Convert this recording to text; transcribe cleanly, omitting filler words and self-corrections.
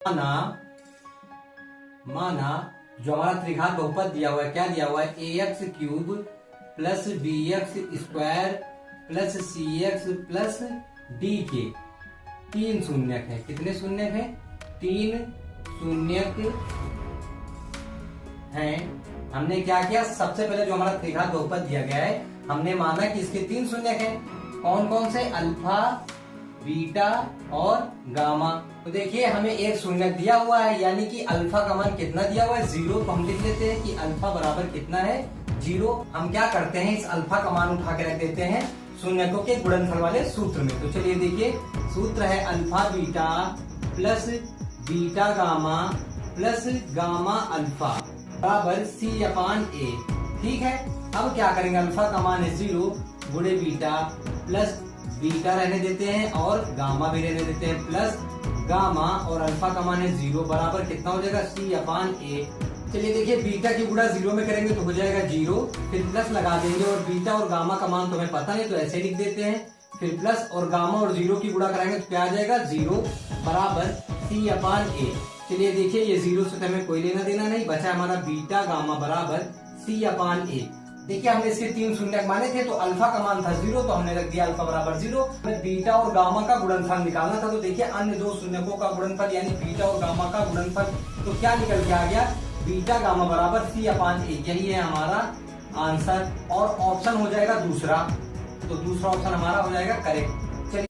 माना जो हमारा त्रिघात बहुपद दिया हुआ है, क्या दिया हुआ है, ax cube plus bx square plus cx plus dk। तीन शून्यक है। कितने शून्यक है? तीन शून्यक हैं। हमने क्या किया, सबसे पहले जो हमारा त्रिघात बहुपद दिया गया है हमने माना कि इसके तीन शून्यक हैं। कौन कौन से? अल्फा, बीटा और गामा। तो देखिए हमें एक शून्यक दिया हुआ है, यानी कि अल्फा का मान कितना दिया हुआ है, 0। तो हम लिख लेते हैं कि अल्फा बराबर कितना है, 0। हम क्या करते हैं, इस अल्फा का मान उठा के रख देते हैं शून्यकों के गुणनफल वाले सूत्र में। तो चलिए देखिए, सूत्र है alpha beta plus beta gamma plus gamma alpha बराबर C/A। ठीक है, अब क्या करेंगे, अल्फा का मान है 0 गुणे बीटा प्लस बीटा रहने देते हैं और गामा भी रहने देते हैं प्लस गामा, और अल्फा का मान है 0 बराबर कितना हो जाएगा, C/A। चलिए देखिए, बीटा की गुणा 0 में करेंगे तो हो जाएगा 0, फिर प्लस लगा देंगे और बीटा और गामा का मान तो हमें पता नहीं तो ऐसे लिख देते हैं, फिर प्लस और गामा और 0 की गुणा कराएंगे तो क्या आ जाएगा, 0 बराबर C/A। चलिए देखिए, ये 0 से हमें कोई लेना देना नहीं, बचा हमारा बीटा गामा बराबर C/A। देखिए हमने इसके तीन शून्यक माने थे, तो अल्फा का मान था 0 तो हमने रख दिया अल्फा बराबर 0। हमें बीटा और गामा का गुणनफल निकालना था, तो देखिए अन्य दो शून्यकों का गुणनफल यानी बीटा और गामा का गुणनफल, तो क्या निकल के आ गया, बीटा गामा बराबर C/A। यही है हमारा आंसर और ऑप्शन हो जाएगा दूसरा, तो दूसरा ऑप्शन हमारा हो जाएगा करेक्ट।